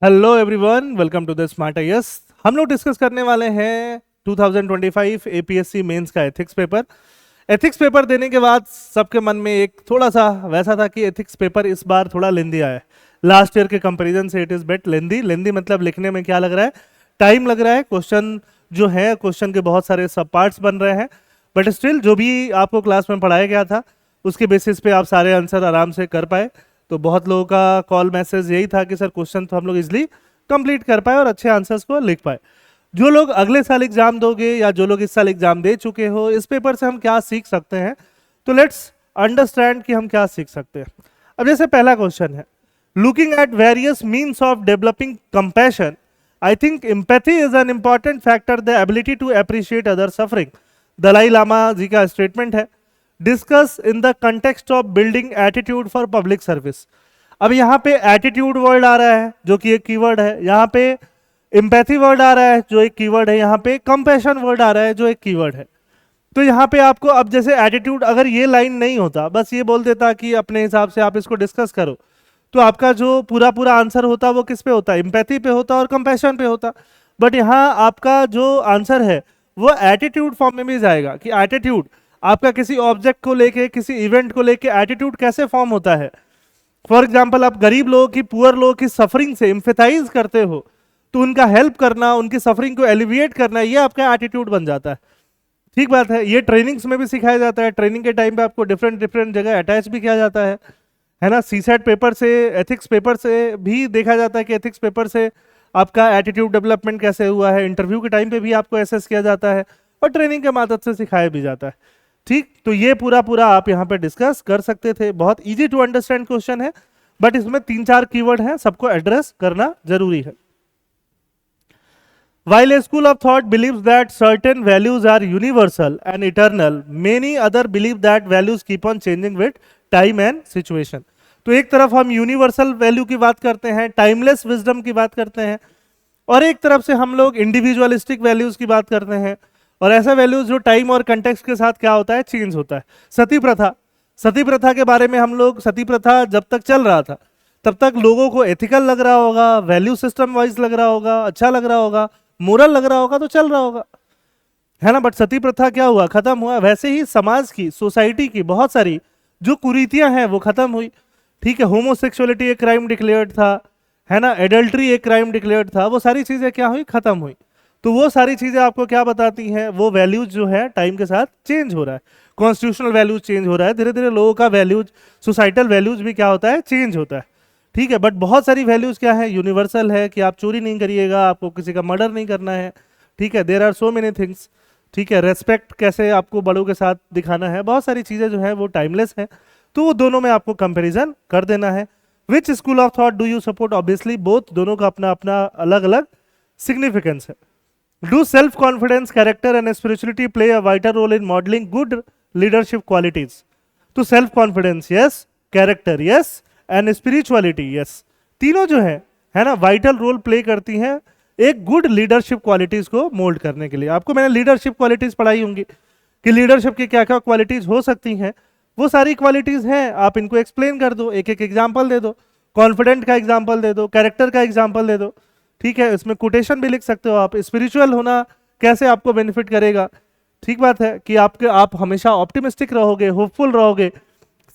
Hello everyone, welcome to the smart IAS. हम लोग discuss करने वाले हैं 2025 एपीएससी मेंस का एथिक्स पेपर। एथिक्स पेपर देने के बाद सबके मन में एक थोड़ा सा वैसा था कि एथिक्स पेपर इस बार थोड़ा लेंदी आया है। लास्ट ईयर के कंपैरिजन से इट इज बेट लेंदी। लेंदी मतलब लिखने में क्या लग रहा है, टाइम लग रहा है। क्वेश्चन जो है, क्वेश्चन के बहुत सारे सब पार्ट्स बन रहे हैं, बट स्टिल जो भी आपको क्लास में पढ़ाया गया था उसके बेसिस पे आप सारे आंसर आराम से कर पाए। तो बहुत लोगों का कॉल मैसेज यही था कि सर क्वेश्चन तो हम लोग इजिली कंप्लीट कर पाए और अच्छे आंसर्स को लिख पाए। जो लोग अगले साल एग्जाम दोगे या जो लोग इस साल एग्जाम दे चुके हो, इस पेपर से हम क्या सीख सकते हैं, तो लेट्स अंडरस्टैंड कि हम क्या सीख सकते हैं। अब जैसे पहला क्वेश्चन है, looking at various means of developing compassion, I think empathy is an important factor, the ability to appreciate other suffering. Dalai Lama ji का स्टेटमेंट है। Discuss in the context of building attitude for public service. अब यहाँ पे attitude word आ रहा है जो कि एक कीवर्ड है, यहाँ पे एम्पैथी वर्ड आ रहा है जो एक कीवर्ड है, यहाँ पे कंपैशन वर्ड आ रहा है जो एक कीवर्ड है। तो यहाँ पे आपको अब जैसे एटीट्यूड, अगर ये लाइन नहीं होता, बस ये बोल देता कि अपने हिसाब से आप इसको डिस्कस करो, तो आपका जो पूरा पूरा आंसर होता वो किस पे होता, एम्पैथी पे होता और कंपैशन पे होता। बट यहाँ आपका जो आंसर है वो एटीट्यूड फॉर्म में भी जाएगा कि एटीट्यूड आपका किसी ऑब्जेक्ट को लेके, किसी इवेंट को लेके एटीट्यूड कैसे फॉर्म होता है। फॉर एग्जाम्पल, आप गरीब लोगों की, पुअर लोगों की सफरिंग से इम्फेथाइज करते हो, तो उनका हेल्प करना, उनकी सफरिंग को एलिविएट करना, ये आपका एटीट्यूड बन जाता है। ठीक बात है। ये ट्रेनिंग्स में भी सिखाया जाता है। ट्रेनिंग के टाइम पे आपको डिफरेंट डिफरेंट जगह अटैच भी किया जाता है ना। सीसेट पेपर से, एथिक्स पेपर से भी देखा जाता है कि एथिक्स पेपर से आपका एटीट्यूड डेवलपमेंट कैसे हुआ है। इंटरव्यू के टाइम पे भी आपको एसेस किया जाता है और ट्रेनिंग के मदद से सिखाया भी जाता है। ठीक, तो ये पूरा पूरा आप यहाँ पे डिस्कस कर सकते थे। बहुत इजी टू अंडरस्टैंड क्वेश्चन है, बट इसमें 3-4 कीवर्ड हैं, सबको एड्रेस करना जरूरी है। While a school of thought believes that certain values are universal and eternal, many other believe that values keep on changing with time and situation. तो एक तरफ हम यूनिवर्सल वैल्यू की बात करते हैं, टाइमलेस विजडम की बात करते हैं, और एक तरफ से हम लोग इंडिविजुअलिस्टिक वैल्यूज की बात करते हैं, और ऐसा वैल्यूज जो टाइम और कंटेक्स्ट के साथ क्या होता है, चेंज होता है। सती प्रथा, सती प्रथा के बारे में हम लोग, सती प्रथा जब तक चल रहा था तब तक लोगों को एथिकल लग रहा होगा, वैल्यू सिस्टम वाइज लग रहा होगा, अच्छा लग रहा होगा, मोरल लग रहा होगा, तो चल रहा होगा, है ना। बट सती प्रथा क्या हुआ, खत्म हुआ। वैसे ही समाज की, सोसाइटी की बहुत सारी जो कुरीतियां हैं वो खत्म हुई। ठीक है, होमोसेक्सुअलिटी एक क्राइम डिक्लेयर्ड था, है ना, एडल्ट्री एक क्राइम डिक्लेयर्ड था, वो सारी चीजें क्या हुई, खत्म हुई। तो वो सारी चीजें आपको क्या बताती हैं, वो वैल्यूज जो है टाइम के साथ चेंज हो रहा है। कॉन्स्टिट्यूशनल वैल्यूज चेंज हो रहा है, धीरे धीरे लोगों का वैल्यूज, सोसाइटल वैल्यूज भी क्या होता है, चेंज होता है। ठीक है, बट बहुत सारी वैल्यूज क्या है, यूनिवर्सल है कि आप चोरी नहीं करिएगा, आपको किसी का मर्डर नहीं करना है। ठीक है, there are so many things. ठीक है, रेस्पेक्ट कैसे आपको बड़ों के साथ दिखाना है, बहुत सारी चीजें जो है वो टाइमलेस है। तो वो दोनों में आपको कंपैरिजन कर देना है। Which school of thought do you support, obviously both, दोनों का अपना अपना अलग अलग सिग्निफिकेंस है। Do self confidence, character and spirituality play a vital role in modelling good leadership qualities. तो self confidence yes, character yes, and spirituality yes, तीनों जो है ना, वाइटल रोल प्ले करती हैं एक गुड लीडरशिप क्वालिटीज को मोल्ड करने के लिए। आपको मैंने लीडरशिप क्वालिटीज पढ़ाई होंगी कि लीडरशिप की क्या क्या क्वालिटीज हो सकती हैं। वो सारी क्वालिटीज हैं, आप इनको एक्सप्लेन कर दो, एक एक एग्जाम्पल दे दो। कॉन्फिडेंट का एग्जाम्पल दे दो, कैरेक्टर का एग्जाम्पल दे दो। ठीक है, इसमें कोटेशन भी लिख सकते हो आप। स्पिरिचुअल होना कैसे आपको बेनिफिट करेगा, ठीक बात है कि आप हमेशा ऑप्टिमिस्टिक रहोगे, होपफुल रहोगे,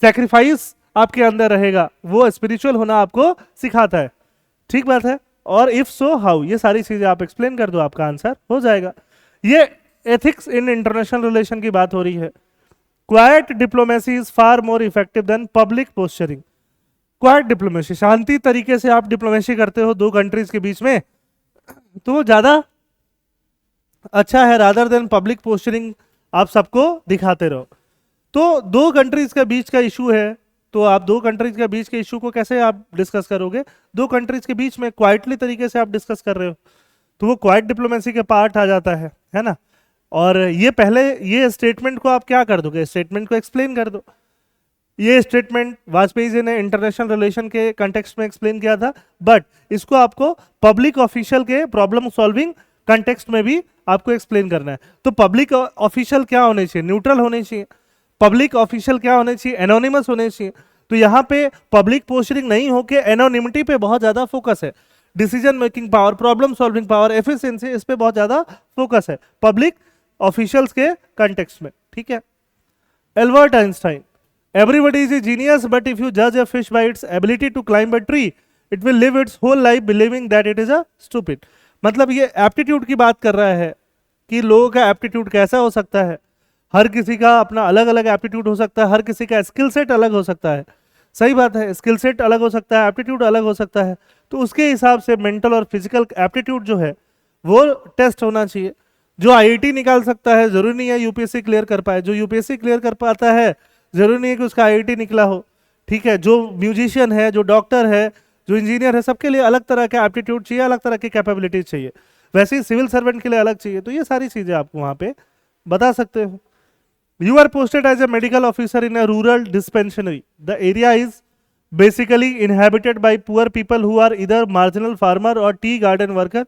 सेक्रीफाइस आपके अंदर रहेगा, वो स्पिरिचुअल होना आपको सिखाता है। ठीक बात है। और इफ सो हाउ, ये सारी चीजें आप एक्सप्लेन कर दो, आपका आंसर हो जाएगा। ये एथिक्स इन इंटरनेशनल रिलेशन की बात हो रही है। Quiet diplomacy is far more effective than public posturing. Quiet diplomacy, शांति तरीके से आप डिप्लोमेसी करते हो दो कंट्रीज के बीच में, तो वो ज्यादा अच्छा है रादर देन पब्लिक पोस्चरिंग आप सबको दिखाते रहो। तो दो कंट्रीज के बीच का इशू है, तो आप दो कंट्रीज के बीच के इशू को कैसे आप डिस्कस करोगे, दो कंट्रीज के बीच में क्वाइटली तरीके से आप डिस्कस कर रहे हो, तो वो क्वाइट डिप्लोमेसी के पार्ट आ जाता है ना। और ये पहले, ये स्टेटमेंट को आप क्या कर दोगे, स्टेटमेंट को एक्सप्लेन कर दो। ये स्टेटमेंट वाजपेयी जी ने इंटरनेशनल रिलेशन के कंटेक्स्ट में एक्सप्लेन किया था, बट इसको आपको पब्लिक ऑफिशियल के प्रॉब्लम सॉल्विंग कंटेक्स्ट में भी आपको एक्सप्लेन करना है। तो पब्लिक ऑफिशियल क्या होने चाहिए, न्यूट्रल होने चाहिए। पब्लिक ऑफिशियल क्या होने चाहिए, एनोनिमस होने चाहिए। तो यहाँ पे पब्लिक पोस्चरिंग नहीं होके एनोनिमिटी पे बहुत ज्यादा फोकस है। Decision making power, problem solving power, efficiency, इस पे बहुत ज्यादा फोकस है पब्लिक ऑफिशियल्स के कंटेक्स्ट में, ठीक है। Albert Einstein, everybody is a genius but if you judge a fish by its ability to climb a tree it will live its whole life believing that it is a stupid। मतलब ये aptitude की बात कर रहा है कि लोगों का एप्टीट्यूड कैसा हो सकता है, हर किसी का अपना अलग अलग एप्टीट्यूड हो सकता है, हर किसी का स्किल सेट अलग हो सकता है। सही बात है, स्किल सेट अलग हो सकता है, एप्टीट्यूड अलग हो सकता है, तो उसके हिसाब से मेंटल और फिजिकल एप्टीट्यूड जो है वो टेस्ट होना चाहिए। जो आईआईटी निकाल सकता है जरूरी नहीं है यूपीएससी क्लियर कर पाए, जो यूपीएससी क्लियर कर पाता है जरूरी नहीं है कि उसका आईआईटी निकला हो, ठीक है। जो म्यूजिशियन है, जो डॉक्टर है, जो इंजीनियर है, सबके लिए अलग तरह का एप्टीट्यूड चाहिए, अलग तरह की कैपेबिलिटीज चाहिए। वैसे ही सिविल सर्वेंट के लिए अलग चाहिए। तो ये सारी चीजें आपको वहां पे बता सकते हो। You are posted as a medical officer in a rural dispensary, the area is basically inhabited by poor people who are either marginal farmer or tea garden worker.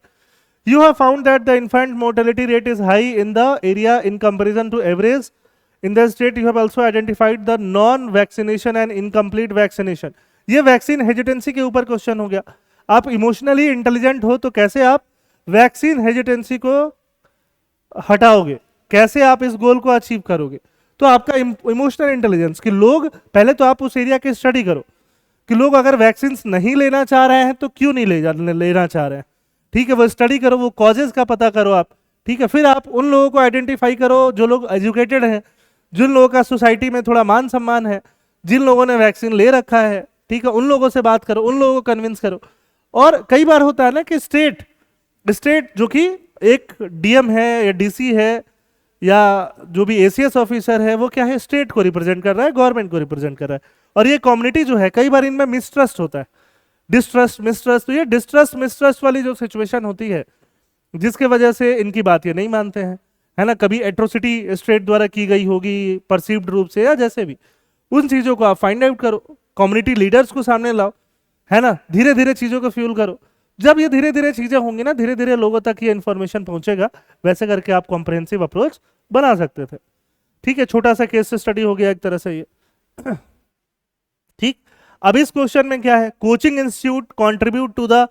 You have found that the infant mortality rate is high in the area in comparison to average in the state. You have also identified the non-vaccination and incomplete vaccination. ये vaccine hesitancy के ऊपर question हो गया। आप emotionally intelligent हो तो कैसे आप वैक्सीन हेजिटेंसी को हटाओगे, कैसे आप इस गोल को अचीव करोगे? तो आपका इमोशनल इंटेलिजेंस कि लोग, पहले तो आप उस एरिया की स्टडी करो कि लोग अगर वैक्सीन नहीं लेना चाह रहे हैं तो क्यों नहीं लेना चाह रहे हैं, ठीक है। वो स्टडी करो, वो कॉजेज का पता करो आप, ठीक है। फिर आप उन लोगों को आइडेंटिफाई करो जो लोग एजुकेटेड हैं, जिन लोगों का सोसाइटी में थोड़ा मान सम्मान है, जिन लोगों ने वैक्सीन ले रखा है, ठीक है, उन लोगों से बात करो, उन लोगों को कन्विंस करो। और कई बार होता है ना कि स्टेट जो कि एक डीएम है या डीसी है या जो भी एसीएस ऑफिसर है, वो क्या है, स्टेट को रिप्रेजेंट कर रहा है, गवर्नमेंट को रिप्रेजेंट कर रहा है। और ये कम्युनिटी जो है, कई बार इनमें मिसट्रस्ट होता है, डिस्ट्रस्ट मिसट्रस्ट। तो ये डिस्ट्रस्ट मिसट्रस्ट वाली जो सिचुएशन होती है, जिसके वजह से इनकी बात ये नहीं मानते हैं, है ना। कभी एट्रोसिटी स्टेट द्वारा की गई होगी परसीव्ड रूप से, या जैसे भी, उन चीजों को आप फाइंड आउट करो, कम्युनिटी लीडर्स को सामने लाओ, है ना। धीरे धीरे चीजों को फ्यूल करो। जब ये धीरे धीरे चीजें होंगी ना, धीरे धीरे लोगों तक ये इन्फॉर्मेशन पहुंचेगा, वैसे करके आप कॉम्प्रिहेंसिव अप्रोच बना सकते थे, ठीक है। छोटा सा केस स्टडी हो गया एक तरह से ये, ठीक। अब इस क्वेश्चन में क्या है, coaching institute contribute to the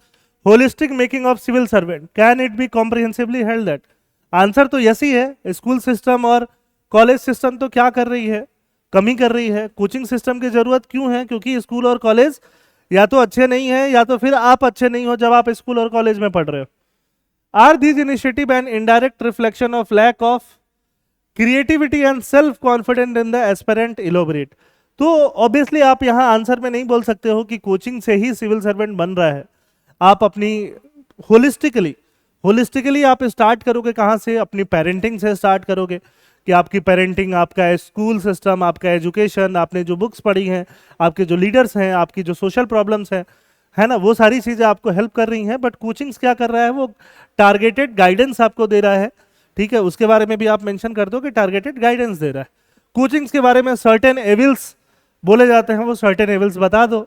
holistic making of civil servant, can it be comprehensively held that? Answer तो यस ही है। स्कूल सिस्टम और कॉलेज सिस्टम तो क्या कर रही है, कमी कर रही है। कोचिंग सिस्टम की जरूरत क्यों है? क्योंकि स्कूल और कॉलेज या तो अच्छे नहीं है, या तो फिर आप अच्छे नहीं हो जब आप स्कूल और कॉलेज में पढ़ रहे हो। Are these initiative an indirect reflection of lack of creativity and self confident in the aspirant? Elaborate. तो ऑब्वियसली आप यहाँ आंसर में नहीं बोल सकते हो कि कोचिंग से ही सिविल सर्वेंट बन रहा है। आप अपनी होलिस्टिकली आप स्टार्ट करोगे कहाँ से? अपनी पेरेंटिंग से स्टार्ट करोगे कि आपकी पेरेंटिंग, आपका स्कूल सिस्टम, आपका एजुकेशन, आपने जो बुक्स पढ़ी हैं, आपके जो लीडर्स हैं, आपकी जो सोशल प्रॉब्लम्स हैं, है ना, वो सारी चीज़ें आपको हेल्प कर रही हैं। बट कोचिंग्स क्या कर रहा है, वो टारगेटेड गाइडेंस आपको दे रहा है, ठीक है। उसके बारे में भी आप मेंशन कर दो कि टारगेटेड गाइडेंस दे रहा है। कोचिंग्स के बारे में सर्टेन एविल्स बोले जाते हैं, वो सर्टेन एविल्स बता दो,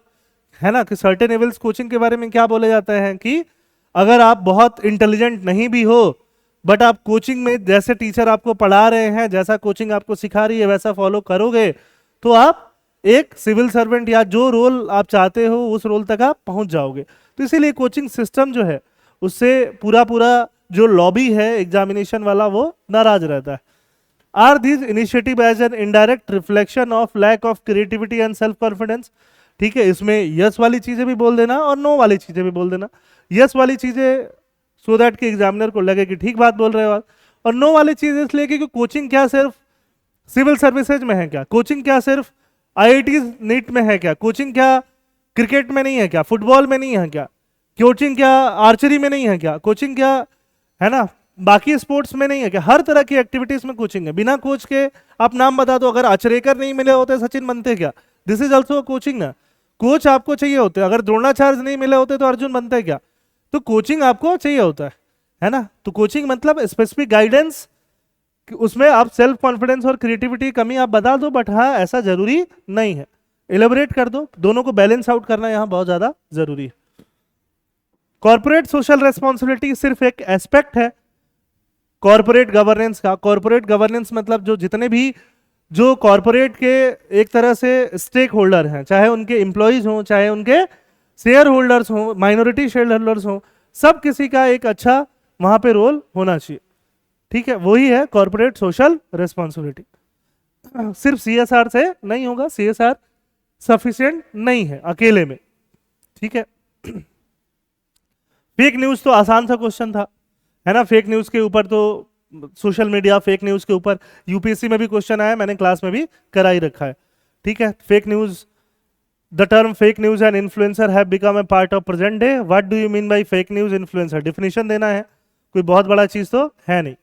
है ना, कि सर्टेन एविल्स कोचिंग के बारे में क्या बोले जाते हैं कि अगर आप बहुत इंटेलिजेंट नहीं भी हो, बट आप कोचिंग में जैसे टीचर आपको पढ़ा रहे हैं, जैसा कोचिंग आपको सिखा रही है, वैसा फॉलो करोगे तो आप एक सिविल सर्वेंट या जो रोल आप चाहते हो उस रोल तक आप पहुंच जाओगे। तो इसीलिए कोचिंग सिस्टम जो है उससे पूरा जो लॉबी है एग्जामिनेशन वाला, वो नाराज रहता है। Are these initiative as an indirect reflection of lack of creativity and self confidence? ठीक है, इसमें यस वाली चीजें भी बोल देना और नो वाली चीजें भी बोल देना। यस वाली चीजें सो दैट कि एग्जामिनर को लगे कि ठीक बात बोल रहे हो आप, और नो वाली चीज इसलिए कि कोचिंग क्या सिर्फ सिविल सर्विसेज में है क्या? कोचिंग क्या सिर्फ आईआईटी नीट में है क्या? कोचिंग क्या क्रिकेट में नहीं है क्या? फुटबॉल में नहीं है क्या? कोचिंग क्या आर्चरी में नहीं है क्या? कोचिंग क्या, है ना, बाकी स्पोर्ट्स में नहीं है क्या? हर तरह की एक्टिविटीज में कोचिंग है। बिना कोच के आप नाम बता दो, अगर आचरेकर नहीं मिले होते सचिन बनते क्या? दिस इज ऑल्सो कोचिंग ना। कोच आपको चाहिए होते, अगर द्रोणाचार्य नहीं मिले होते तो अर्जुन बनते क्या? तो कोचिंग आपको चाहिए होता है ना। तो कोचिंग मतलब स्पेसिफिक गाइडेंस, उसमें आप सेल्फ कॉन्फिडेंस और क्रिएटिविटी की कमी आप बता दो, बट हाँ ऐसा जरूरी नहीं है। एलेबोरेट कर दो, दोनों को बैलेंस आउट करना यहाँ बहुत ज्यादा जरूरी है। कॉर्पोरेट सोशल रेस्पॉन्सिबिलिटी सिर्फ एक एस्पेक्ट है कॉर्पोरेट गवर्नेंस का। कॉर्पोरेट गवर्नेंस मतलब जो जितने भी जो कॉर्पोरेट के एक तरह से स्टेक होल्डर हैं, चाहे उनके एम्प्लॉयज हों, चाहे उनके शेयर होल्डर्स हो, माइनॉरिटी शेयर होल्डर्स हो, सब किसी का एक अच्छा वहां पे रोल होना चाहिए। ठीक है, वही है कॉर्पोरेट सोशल रिस्पॉन्सिबिलिटी। सिर्फ सीएसआर से नहीं होगा, सीएसआर सफिशिएंट नहीं है अकेले में। ठीक है। फेक न्यूज तो आसान सा क्वेश्चन था, है ना। फेक न्यूज के ऊपर तो सोशल मीडिया, फेक न्यूज के ऊपर यूपीएससी में भी क्वेश्चन आया, मैंने क्लास में भी करा ही रखा है। ठीक है, fake news, the term fake news and influencer have become a part of present day. What do you mean by fake news influencer? Definition देना है, कोई बहुत बड़ा चीज तो है नहीं।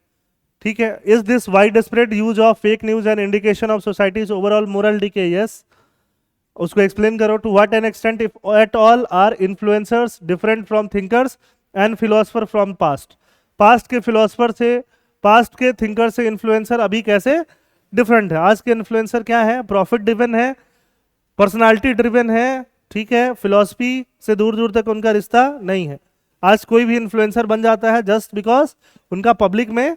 ठीक है, is this wide spread use of fake news an indication of societies overall moral decay? Yes. उसको एक्सप्लेन करो। To what an extent if at all are influencers different from thinkers and philosopher from past? Past के philosopher से, past के thinker से influencer अभी कैसे different है? आज के इन्फ्लुएंसर क्या है? प्रॉफिट ड्रिवन है, पर्सनालिटी ड्रिवन है। ठीक है, फिलॉसफी से दूर दूर तक उनका रिश्ता नहीं है। आज कोई भी इन्फ्लुएंसर बन जाता है जस्ट बिकॉज उनका पब्लिक में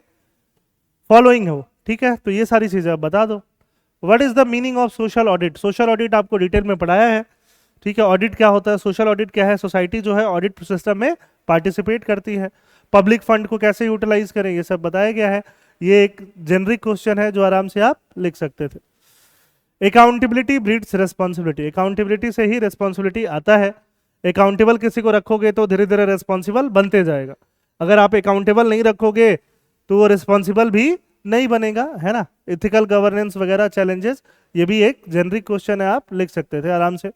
फॉलोइंग हो। ठीक है, तो ये सारी चीजें आप बता दो। What is the meaning of social audit? Social audit आपको डिटेल में पढ़ाया है। ठीक है, ऑडिट क्या होता है, सोशल ऑडिट क्या है? सोसाइटी जो है ऑडिट सिस्टम में पार्टिसिपेट करती है। पब्लिक फंड को कैसे यूटिलाइज करें, ये सब बताया गया है। ये एक जेनरिक क्वेश्चन है जो आराम से आप लिख सकते थे। अकाउंटेबिलिटी ब्रीड्स रिस्पॉन्सिबिलिटी, अकाउंटेबिलिटी से ही रिस्पॉन्सिबिलिटी आता है। अकाउंटेबल किसी को रखोगे तो धीरे धीरे रिस्पॉन्सिबल बनते जाएगा। अगर आप अकाउंटेबल नहीं रखोगे तो वो रिस्पॉन्सिबल भी नहीं बनेगा, है ना। इथिकल गवर्नेंस वगैरह चैलेंजेस, ये भी एक जेनरिक क्वेश्चन है, आप लिख सकते थे आराम से।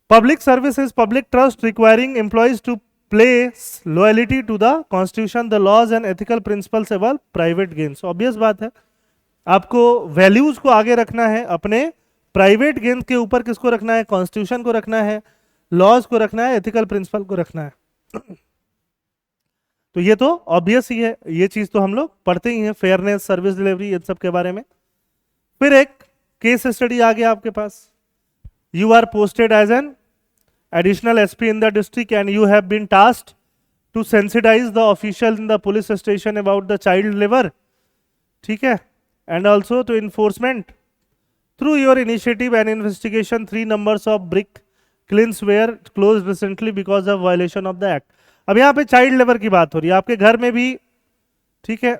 Public service is public trust requiring employees to place loyalty to the constitution, the laws and ethical principles above private gains. Obvious बात है, आपको वैल्यूज को आगे रखना है, अपने प्राइवेट गेन के ऊपर किसको रखना है? कॉन्स्टिट्यूशन को रखना है, लॉज को रखना है, एथिकल प्रिंसिपल को रखना है। तो ये तो ऑब्वियस ही है, ये चीज तो हम लोग पढ़ते ही हैं, फेयरनेस, सर्विस डिलीवरी, इन सब के बारे में। फिर एक केस स्टडी आ गया आपके पास। You are posted as an additional SP in the district and you have been tasked to sensitise the official in the police station about the child labour. ठीक है, and also to enforcement through your initiative and investigation 3 numbers of brick kilns were closed recently because of violation of the act। अब यहाँ पे child labour की बात हो रही है आपके घर में भी। ठीक है,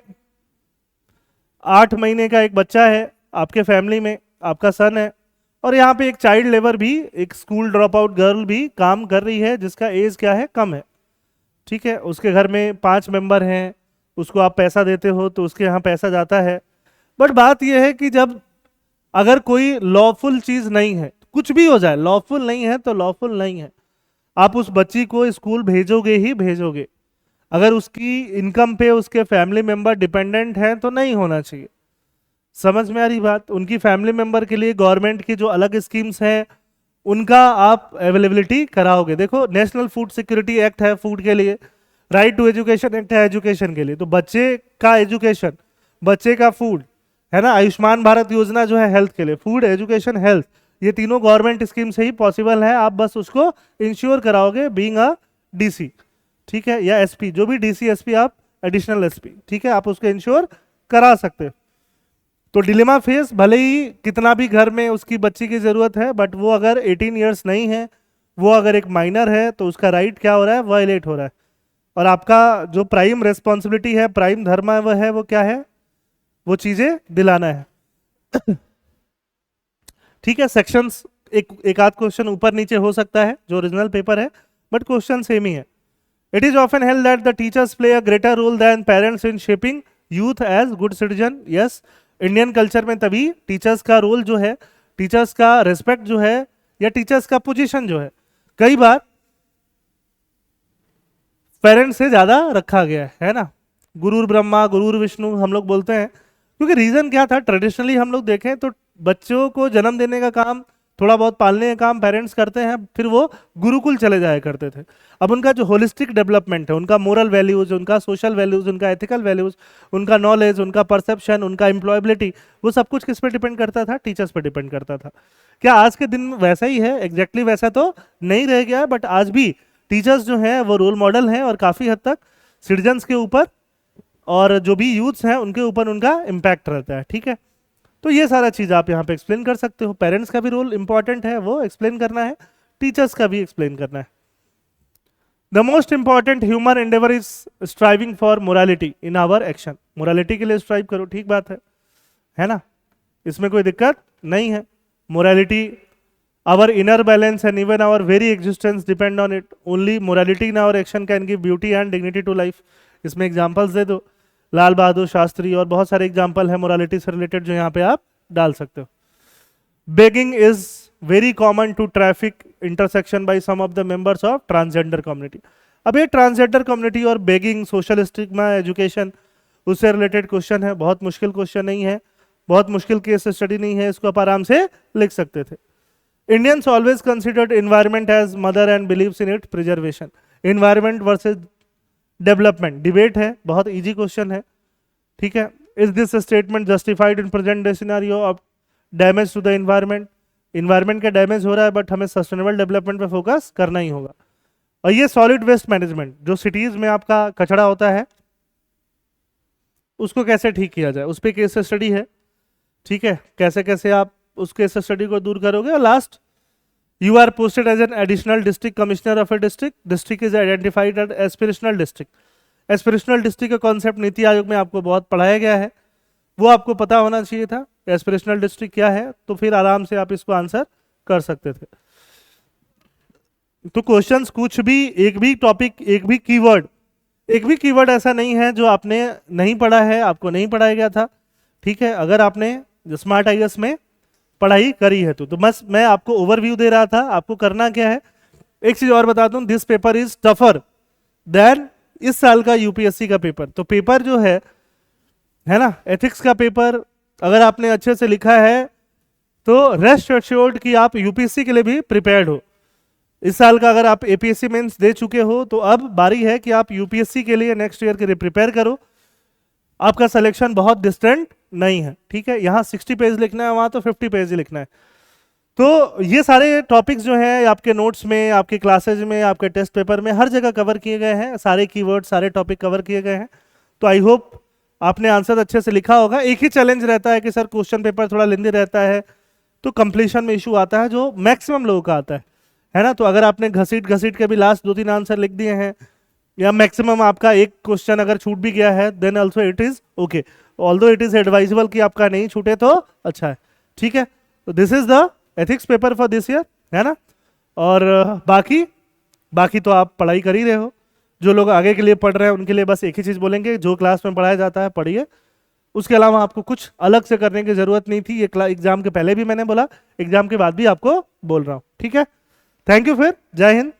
8 महीने का एक बच्चा है आपके फैमिली में, आपका सन है, और यहाँ पे एक चाइल्ड लेबर भी, एक स्कूल ड्रॉप आउट गर्ल भी काम कर रही है जिसका एज क्या है? कम है। ठीक है, उसके घर में 5 मेंबर हैं, उसको आप पैसा देते हो तो उसके यहाँ पैसा जाता है। बट बात यह है कि जब अगर कोई लॉफुल चीज नहीं है, कुछ भी हो जाए, लॉफुल नहीं है तो लॉफुल नहीं है, आप उस बच्ची को स्कूल भेजोगे ही भेजोगे। अगर उसकी इनकम पे उसके फैमिली मेंबर डिपेंडेंट हैं तो नहीं होना चाहिए। समझ में आ रही बात? उनकी फैमिली मेंबर के लिए गवर्नमेंट की जो अलग स्कीम्स हैं उनका आप अवेलेबिलिटी कराओगे। देखो, नेशनल फूड सिक्योरिटी एक्ट है फूड के लिए, राइट टू एजुकेशन एक्ट है एजुकेशन के लिए। तो बच्चे का एजुकेशन, बच्चे का फूड, है ना। आयुष्मान भारत योजना जो है हेल्थ के लिए, फूड, एजुकेशन, हेल्थ, ये तीनों गवर्नमेंट स्कीम से ही पॉसिबल है। आप बस उसको इंश्योर कराओगे बीइंग अ डीसी। ठीक है, या एसपी, जो भी डीसी एसपी, आप एडिशनल एसपी, ठीक है, आप उसको इंश्योर करा सकते हो। तो डिलेमा फेस, भले ही कितना भी घर में उसकी बच्ची की जरूरत है, बट वो अगर 18 ईयर्स नहीं है, वो अगर एक माइनर है, तो उसका राइट क्या हो रहा है? वायलेट हो रहा है। और आपका जो प्राइम रेस्पॉन्सिबिलिटी है, प्राइम धर्म है, वो है, वो क्या है? वो चीजें दिलाना है। ठीक है, सेक्शंस एक आध क्वेश्चन ऊपर नीचे हो सकता है जो ओरिजिनल पेपर है, बट क्वेश्चन सेम ही है। It is often held that the teachers play a greater role than parents in shaping youth as good citizen. Yes, Indian culture में तभी टीचर्स का रोल जो है, टीचर्स का रिस्पेक्ट जो है, या टीचर्स का पोजीशन जो है, कई बार पेरेंट्स से ज्यादा रखा गया है ना। गुरुर ब्रह्मा गुरुर विष्णु हम लोग बोलते हैं, क्योंकि रीजन क्या था? ट्रेडिशनली हम लोग देखें तो बच्चों को जन्म देने का काम, थोड़ा बहुत पालने का काम पेरेंट्स करते हैं, फिर वो गुरुकुल चले जाया करते थे। अब उनका जो होलिस्टिक डेवलपमेंट है, उनका मोरल वैल्यूज, उनका सोशल वैल्यूज, उनका एथिकल वैल्यूज, उनका नॉलेज, उनका परसेप्शन, उनका एम्प्लॉयबिलिटी, वो सब कुछ किस पे डिपेंड करता था? टीचर्स पे डिपेंड करता था। क्या आज के दिन में वैसा ही है? एग्जैक्टली वैसा तो नहीं रह गया है, बट आज भी टीचर्स जो हैं वो रोल मॉडल हैं, और काफ़ी हद तक सिटीजन्स के ऊपर और जो भी यूथ्स हैं उनके ऊपर उनका इम्पैक्ट रहता है। ठीक है, तो ये सारा चीज़ आप यहाँ पे एक्सप्लेन कर सकते हो। पेरेंट्स का भी रोल इंपॉर्टेंट है, वो एक्सप्लेन करना है। टीचर्स का भी एक्सप्लेन करना है। The most important human endeavour is striving for morality in our action. Morality के लिए स्ट्राइव करो, ठीक बात है ना, इसमें कोई दिक्कत नहीं है। Morality, our inner balance and even our very existence depend on it. Only morality in our action can give beauty and dignity to life. इसमें एग्जांपल्स दे दो, लाल बहादुर शास्त्री और बहुत सारे एग्जांपल है मोरालिटी से रिलेटेड जो यहाँ पे आप डाल सकते हो। Begging is very common to traffic intersection by some of the members of transgender community. अब ये ट्रांसजेंडर कम्युनिटी और बेगिंग, सोशल स्टिग्मा, एजुकेशन, उससे रिलेटेड क्वेश्चन है, बहुत मुश्किल क्वेश्चन नहीं है, बहुत मुश्किल केस स्टडी नहीं है, इसको आप आराम से लिख सकते थे। Indians always considered environment as mother and believes in its preservation. Environment versus development debate है, बहुत easy question है, ठीक है। Is this statement justified in present day scenario of damage to the environment? Environment का damage हो रहा है but हमें सस्टेनेबल डेवलपमेंट पे फोकस करना ही होगा। और ये सॉलिड वेस्ट मैनेजमेंट, जो सिटीज में आपका कचरा होता है उसको कैसे ठीक किया जाए, उस पर केस स्टडी है, ठीक है, कैसे कैसे आप उस केस स्टडी को दूर करोगे। और last, you are posted as an additional district commissioner of a district. District is identified as aspirational district. Aspirational district का कॉन्सेप्ट नीति आयोग में आपको बहुत पढ़ाया गया है, वो आपको पता होना चाहिए था एस्पिरेशनल डिस्ट्रिक्ट क्या है, तो फिर आराम से आप इसको आंसर कर सकते थे। तो क्वेश्चंस कुछ भी, एक भी टॉपिक, एक भी कीवर्ड ऐसा नहीं है जो आपने नहीं पढ़ा है, आपको नहीं पढ़ाया गया था, ठीक है। अगर आपने स्मार्ट आईएएस में पढ़ाई करी है तो बस मैं आपको ओवरव्यू दे रहा था। आपको करना क्या है, एक चीज और बता दूं, this paper is tougher than इस साल का यूपीएससी का पेपर। तो पेपर जो है ना, एथिक्स का पेपर अगर आपने अच्छे से लिखा है तो रेस्ट एश्योर्ड कि आप यूपीएससी के लिए भी प्रिपेयर्ड हो। इस साल का अगर आप एपीएससी मेंस दे चुके हो तो अब बारी है कि आप यूपीएससी के लिए नेक्स्ट ईयर के लिए प्रिपेयर करो। आपका सिलेक्शन बहुत डिस्टेंट नहीं है, ठीक है। यहाँ 60 पेज लिखना है, वहाँ तो 50 पेज ही लिखना है। तो ये सारे टॉपिक्स जो हैं आपके नोट्स में, आपके क्लासेज में, आपके टेस्ट पेपर में हर जगह कवर किए गए हैं, सारे कीवर्ड, सारे टॉपिक कवर किए गए हैं। तो आई होप आपने आंसर अच्छे से लिखा होगा। एक ही चैलेंज रहता है कि सर क्वेश्चन पेपर थोड़ा लेंदी रहता है तो कंप्लीशन में इशू आता है, जो मैक्सिमम लोगों का आता है ना। तो अगर आपने घसीट के भी लास्ट 2-3 आंसर लिख दिए हैं, या मैक्सिमम आपका एक क्वेश्चन अगर छूट भी गया है, then also it is okay, although it is advisable कि आपका नहीं छूटे तो अच्छा है, ठीक है। तो this is the ethics paper for this year, है ना। और बाकी तो आप पढ़ाई कर ही रहे हो। जो लोग आगे के लिए पढ़ रहे हैं उनके लिए बस एक ही चीज़ बोलेंगे, जो क्लास में पढ़ाया जाता है पढ़िए, उसके अलावा आपको कुछ अलग से करने की जरूरत नहीं थी। ये एग्जाम के पहले भी मैंने बोला, एग्जाम के बाद भी आपको बोल रहा हूँ, ठीक है। थैंक यू, फिर जय हिंद।